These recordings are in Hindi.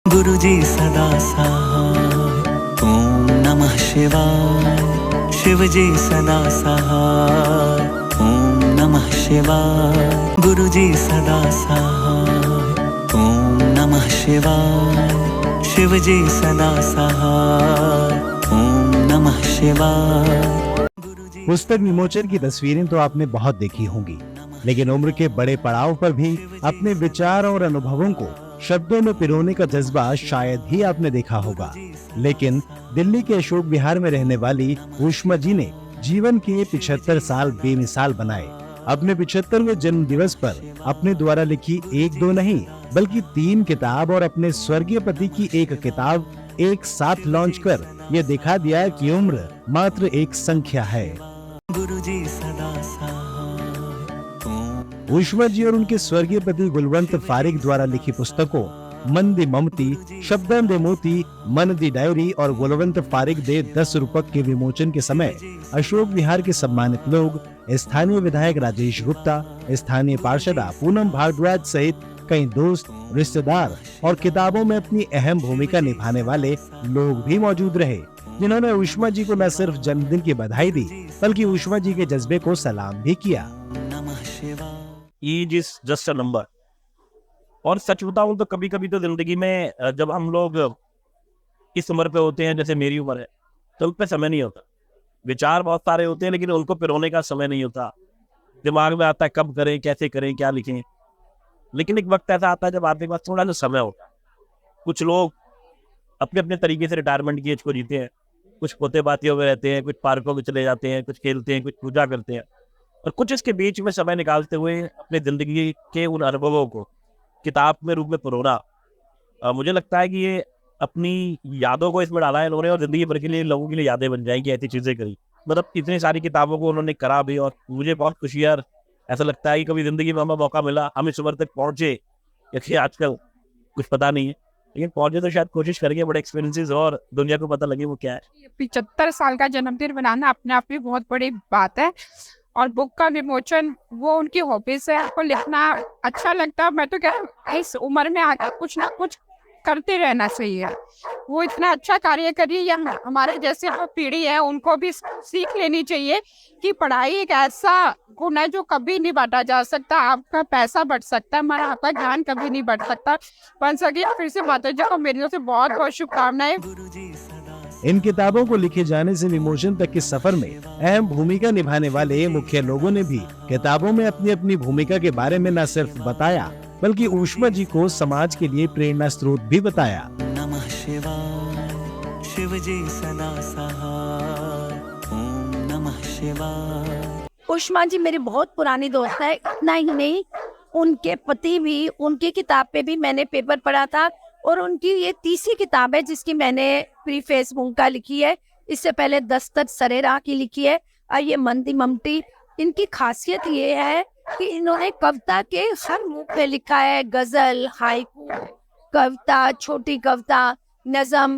गुरुजी सदा सहाय, ओम नमः शिवाय। शिवजी सदा सहाय, ओम नमः शिवाय। गुरुजी सदा सहाय, ओम नमः शिवाय। शिवजी सदा सहाय, ओम नमः शिवाय। पुस्तक विमोचन की तस्वीरें तो आपने बहुत देखी होंगी, लेकिन उम्र के बड़े पड़ाव पर भी अपने विचार और अनुभवों को शब्दों में पिरोने का जज्बा शायद ही आपने देखा होगा। लेकिन दिल्ली के अशोक विहार में रहने वाली ऊष्मा जी ने जीवन के 75 साल बेमिसाल बनाए। अपने 75वें जन्म दिवस पर अपने द्वारा लिखी एक दो नहीं बल्कि 3 किताब और अपने स्वर्गीय पति की एक किताब एक साथ लॉन्च कर ये दिखा दिया कि उम्र मात्र एक संख्या है। गुरुजी सदा सहाय, ऊष्मा जी और उनके स्वर्गीय पति गुलवंत फारिक द्वारा लिखी पुस्तकों मन दी ममती, शब्दन दे मोती, मन दी डायरी और गुलवंत फारिक दे 10 रूपक के विमोचन के समय अशोक विहार के सम्मानित लोग स्थानीय विधायक राजेश गुप्ता, स्थानीय पार्षदा पूनम भारद्वाज सहित कई दोस्त, रिश्तेदार और किताबों में अपनी अहम भूमिका निभाने वाले लोग भी मौजूद रहे, जिन्होंने ऊष्मा जी को न सिर्फ जन्मदिन की बधाई दी बल्कि ऊष्मा जी के जज्बे को सलाम भी किया। नमः शिवाय। Age is just a number. और सच बताऊं तो कभी कभी तो जिंदगी में जब हम लोग इस उम्र पे होते हैं, जैसे मेरी उम्र है, तो उन पे समय नहीं होता। विचार बहुत सारे होते हैं लेकिन उनको पिरोने का समय नहीं होता। दिमाग में आता है कब करें, कैसे करें, क्या लिखें। लेकिन एक वक्त ऐसा आता है जब आपके पास थोड़ा सा समय होता है। कुछ लोग अपने अपने तरीके से रिटायरमेंट की एज को जीते हैं, कुछ पोते बातियों में रहते हैं, कुछ पार्कों में चले जाते हैं, कुछ खेलते हैं, कुछ पूजा करते हैं, और कुछ इसके बीच में समय निकालते हुए अपने जिंदगी के उन अनुभवों को किताब में रूप में परोना। मुझे लगता है कि ये अपनी यादों को इसमें डाला है इन्होंने, और जिंदगी भर के लिए लोगों के लिए यादें बन जाएंगी ऐसी चीजें करी। मतलब इतनी सारी किताबों को उन्होंने करा भी, और मुझे बहुत खुशी है। ऐसा लगता है कि कभी जिंदगी में हमें मौका मिला, हम इस उम्र तक पहुंचे, जैसे आजकल कुछ पता नहीं है, लेकिन पहुंचे तो शायद कोशिश करेंगे बड़े एक्सपीरियंसेस और दुनिया को पता लगे वो क्या है। 75 साल का जन्मदिन बनाना अपने आप में बहुत बड़ी बात है। और बुक का विमोचन वो उनकी हॉबीज है, आपको लिखना अच्छा लगता है। मैं तो क्या इस उम्र में आकर कुछ ना कुछ करते रहना चाहिए। वो इतना अच्छा कार्य करिए, या हमारे जैसे जो पीढ़ी है उनको भी सीख लेनी चाहिए कि पढ़ाई एक ऐसा गुण है जो कभी नहीं बांटा जा सकता। आपका पैसा बढ़ सकता है मगर आपका ज्ञान कभी नहीं बढ़ सकता। बन सके फिर से माता जी को मेरी ओर से बहुत बहुत शुभकामनाएं। इन किताबों को लिखे जाने से विमोचन तक के सफर में अहम भूमिका निभाने वाले मुख्य लोगों ने भी किताबों में अपनी अपनी भूमिका के बारे में न सिर्फ बताया बल्कि ऊष्मा जी को समाज के लिए प्रेरणा स्रोत भी बताया। नमः शिवाय। शिवजी सदा सहाय, ओम नमः शिवाय। ऊष्मा जी मेरी बहुत पुरानी दोस्त है। इतना ही नहीं, उनके पति भी, उनकी किताब पे भी मैंने पेपर पढ़ा था, और उनकी ये तीसरी किताब है जिसकी मैंने प्रीफेस भूमिका लिखी है। इससे पहले दस्तक सरेरा की लिखी है, और ये मन दी ममती। इनकी खासियत ये है कि इन्होंने कविता के हर मुख पे लिखा है, गजल, हाइकू, कविता, छोटी कविता, नज़म,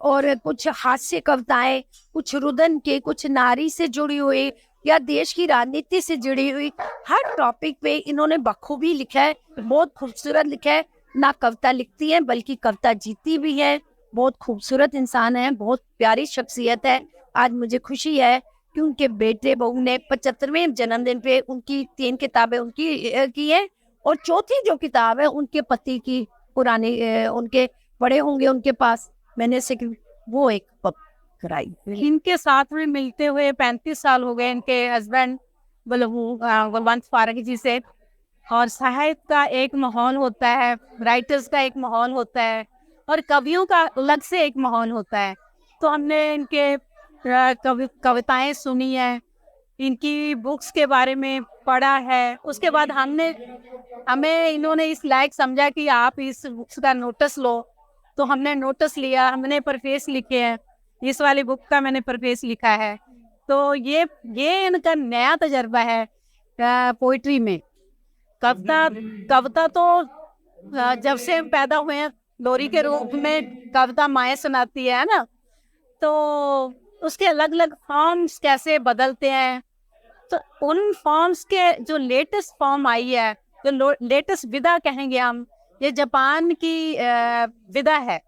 और कुछ हास्य कविताएं, कुछ रुदन के, कुछ नारी से जुड़ी हुई या देश की राजनीति से जुड़ी हुई, हर टॉपिक पे इन्होंने बखूबी लिखा है। बहुत खूबसूरत लिखा है। ना कविता लिखती है बल्कि कविता जीती भी है। बहुत खूबसूरत इंसान है, बहुत प्यारी शख्सियत है। आज मुझे खुशी है कि उनके बेटे बहू ने 75वें जन्मदिन पे उनकी 3 किताबें उनकी की है, और चौथी जो किताब है उनके पति की पुरानी, उनके बड़े होंगे उनके पास, मैंने से वो एक कराई। इनके साथ में मिलते हुए 35 साल हो गए इनके हस्बैंड गुलवंत फारिक जी से। और साहित्य का एक माहौल होता है, राइटर्स का एक माहौल होता है, और कवियों का अलग से एक माहौल होता है। तो हमने इनके कविताएं सुनी है, इनकी बुक्स के बारे में पढ़ा है। उसके बाद हमें इन्होंने इस लायक समझा कि आप इस बुक्स का नोटिस लो, तो हमने नोटिस लिया। हमने प्रेफेस लिखे हैं, इस वाली बुक का मैंने प्रेफेस लिखा है। तो ये इनका नया तजर्बा है पोइट्री में। कविता तो जब से हम पैदा हुए हैं लोरी के रूप में कविता माएँ सुनाती है ना, तो उसके अलग अलग फॉर्म्स कैसे बदलते हैं। तो उन फॉर्म्स के जो लेटेस्ट फॉर्म आई है जो लेटेस्ट विदा कहेंगे हम, ये जापान की विदा है,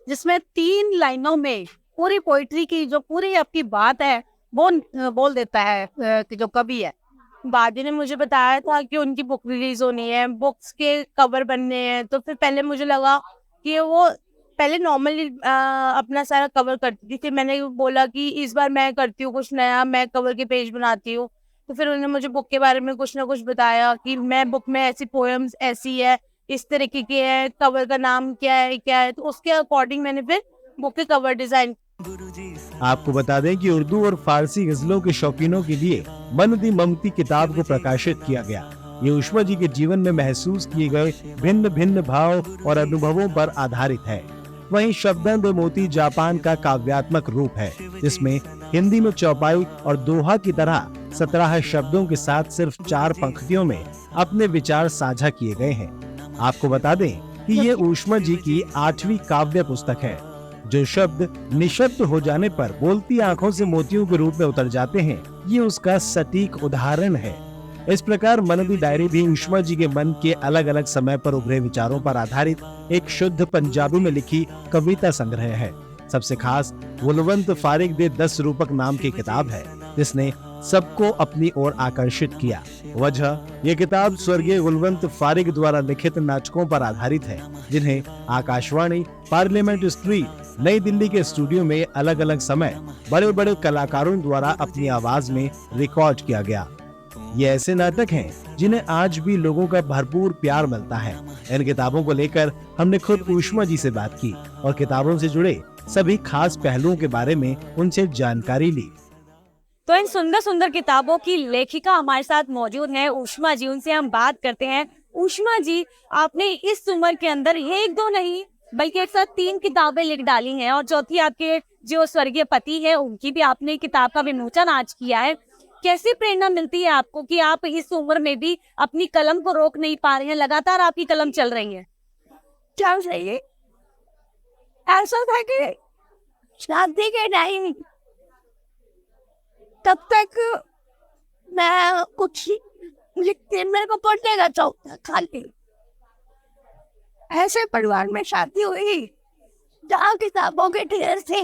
जिसमें 3 लाइनों में पूरी पोइट्री की जो पूरी आपकी बात है वो बोल देता है कि जो कवि है। बादी ने मुझे बताया था कि उनकी बुक रिलीज होनी है, बुक्स के कवर बनने हैं, तो फिर पहले मुझे लगा कि वो पहले नॉर्मली अपना सारा कवर करती थी। फिर मैंने बोला कि इस बार मैं करती हूँ कुछ नया, मैं कवर के पेज बनाती हूँ। तो फिर उन्होंने मुझे बुक के बारे में कुछ ना कुछ बताया कि मैं बुक में ऐसी पोएम्स ऐसी है, इस तरीके की है, कवर का नाम क्या है, तो उसके अकॉर्डिंग मैंने फिर बुक के कवर डिजाइन। आपको बता दें कि उर्दू और फारसी गजलों के शौकीनों के लिए मन दी ममती किताब को प्रकाशित किया गया। ये उष्मा जी के जीवन में महसूस किए गए भिन्न भिन्न भाव और अनुभवों पर आधारित है। वहीं शब्दंद मोती जापान का काव्यात्मक रूप है, जिसमें हिंदी में चौपाई और दोहा की तरह 17 शब्दों के साथ सिर्फ 4 पंक्तियों में अपने विचार साझा किए गए हैं। आपको बता दें कि ये उष्मा जी की 8वीं काव्य पुस्तक है। जो शब्द निशब्द हो जाने पर बोलती आंखों से मोतियों के रूप में उतर जाते हैं, ये उसका सटीक उदाहरण है। इस प्रकार मन दी डायरी भी उष्मा जी के मन के अलग अलग समय पर उभरे विचारों पर आधारित एक शुद्ध पंजाबी में लिखी कविता संग्रह है। सबसे खास गुलवंत फारिग दे 10 रूपक नाम की किताब है, जिसने सबको अपनी ओर आकर्षित किया। वजह ये किताब स्वर्गीय गुलवंत फारिग द्वारा लिखित नाटकों पर आधारित है, जिन्हें आकाशवाणी, पार्लियामेंट स्ट्रीट, नई दिल्ली के स्टूडियो में अलग अलग समय बड़े बड़े कलाकारों द्वारा अपनी आवाज में रिकॉर्ड किया गया। ये ऐसे नाटक हैं जिन्हें आज भी लोगों का भरपूर प्यार मिलता है। इन किताबों को लेकर हमने खुद उष्मा जी से बात की और किताबों से जुड़े सभी खास पहलुओं के बारे में उनसे जानकारी ली। तो इन सुंदर सुंदर किताबों की लेखिका हमारे साथ मौजूद है उष्मा जी, उनसे हम बात करते हैं। उष्मा जी, आपने इस उम्र के अंदर 1-2 नहीं बल्कि एक साथ 3 किताबें लिख डाली हैं, और चौथी आपके जो स्वर्गीय पति है उनकी भी आपने किताब का विमोचन आज किया है। कैसी प्रेरणा मिलती है आपको कि आप इस उम्र में भी अपनी कलम को रोक नहीं पा रहे हैं, लगातार आपकी कलम चल रही है? चल रही है। ऐसा था कि शादी के टाइम तब तक मैं कुछ लिखती, मेरे को पढ़ने का शौक था खाली। ऐसे परिवार में शादी हुई जहाँ किताबों के ढेर थे,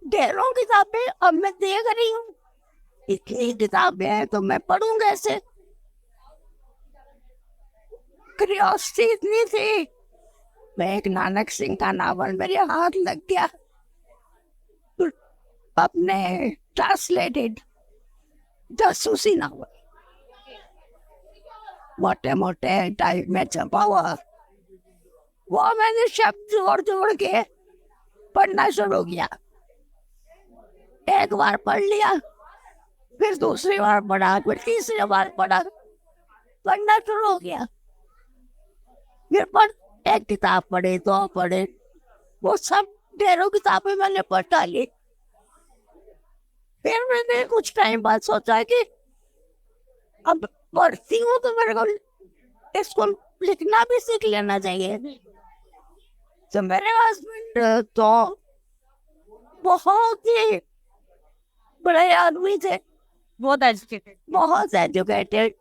ढेरों किताबें। अब मैं देख रही हूँ इतनी किताबें हैं तो मैं पढ़ूं कैसे। क्यूरियोसिटी इतनी थी। मैं एक नानक सिंह का नावल मेरे हाथ लग गया, अपने ट्रांसलेटेड जासूसी नावल, मोटे मोटे टाइप में छपा हुआ, वो मैंने शब्द जोड़ जोड़ के पढ़ना शुरू किया। एक बार पढ़ लिया, फिर दूसरी बार पढ़ा, फिर तीसरी बार पढ़ा, पढ़ना शुरू हो गया। फिर एक किताब पढ़े, 2 पढ़े, वो सब ढेरों किताबें मैंने पढ़ डाली। फिर मैंने कुछ टाइम बाद सोचा कि अब पढ़ती हूँ तो मेरे को इसको लिखना भी सीख लेना चाहिए। तो मेरे हस्बैंड तो बहुत ही बड़े आदमी थे, बहुत एजुकेटेड,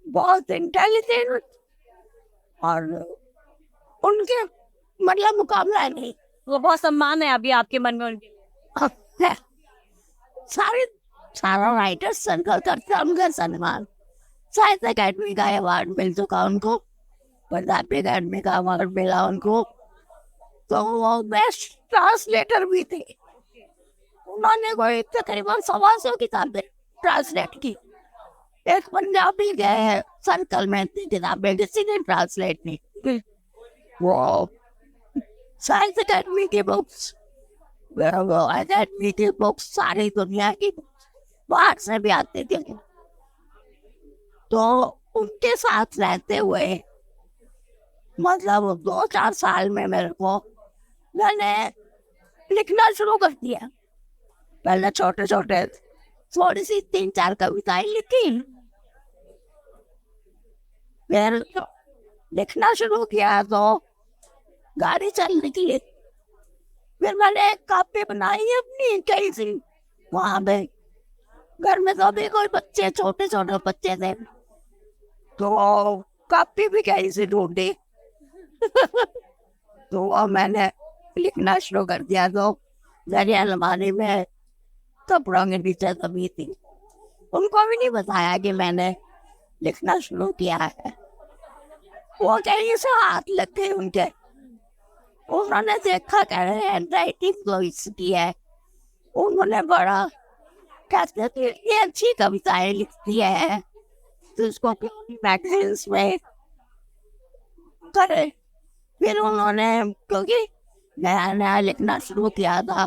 बहुत इंटेलिजेंट, और उनके मतलब मुकाबला नहीं। वो बहुत सम्मान है अभी आपके मन में उनके लिए। सारा राइटर सर्कल करते हैं उनका सम्मान। साहित्य अकेडमी का अवार्ड मिल चुका उनको, पंजाबी अकेडमी का अवार्ड मिला उनको। तो वो बेस्ट ट्रांसलेटर भी थे। उन्होंने कोई तकरीबन 125 किताबें ट्रांसलेट की। एक पंजाबी गए है सर्कल में, इतनी किताबें किसी ने ट्रांसलेट नहीं की। वो साहित्य अकेडमी की बुक्स, अकेडमी की बुक्स, सारी दुनिया की बाहर से भी आते थे। तो उनके साथ रहते हुए मतलब 2-4 साल में मैंने लिखना शुरू कर दिया। पहले छोटे छोटे थोड़ी सी 3-4 कविताएं लिखी, फिर लिखना शुरू किया तो गाड़ी चल निकली। फिर मैंने एक कॉपी बनाई अपनी कहीं से, वहां पे घर में तो अभी कोई बच्चे, छोटे छोटे बच्चे थे, तो कापी भी कहीं से ढूंढी तो अब मैंने लिखना शुरू कर दिया। तो मेरी अलमारी में कपड़ों के नीचे दबी थी, उनको भी नहीं बताया कि मैंने लिखना शुरू किया है। वो कहीं से हाथ लग गए उनके, उन्होंने देखा कह रहे हैंड राइटिंग तो इसकी है। उन्होंने बड़ा कहते थे ये अच्छी कविताएं लिखती है तो उसको मैगजीन्स में करे। फिर उन्होंने, क्योंकि नया नया लिखना शुरू किया था,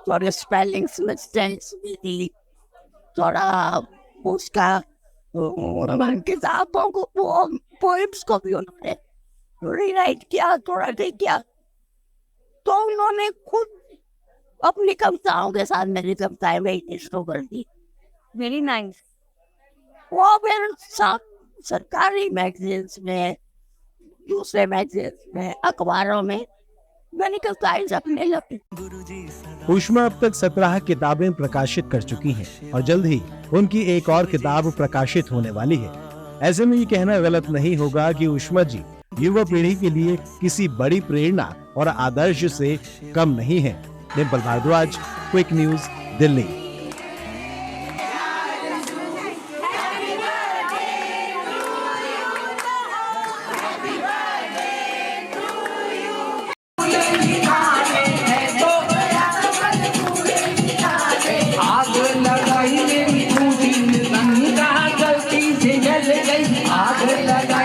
थोड़े स्पेलिंग्स मिस्टेक्स भी थी, थोड़ा उसका किताबों को पोएम्स को भी उन्होंने रीराइट किया, थोड़ा ठीक किया। तो उन्होंने खुद अपनी कविताओं के साथ मेरी कविताएं भेजनी शुरू कर दी। Very nice. वो फिर सरकारी मैगजीन्स में, दूसरे मैगजीन्स में, अखबारों में मैंने कविताएं छपने लगी। उष्मा अब तक 17 किताबें प्रकाशित कर चुकी हैं और जल्द ही उनकी एक और किताब प्रकाशित होने वाली है। ऐसे में ये कहना गलत नहीं होगा कि उष्मा जी युवा पीढ़ी के लिए किसी बड़ी प्रेरणा और आदर्श से कम नहीं है। Dimple Bhardwaj, Quick News, Delhi. आग लगाई मेरी खूटी में, गंगा गलती से जल गई। आग लगाई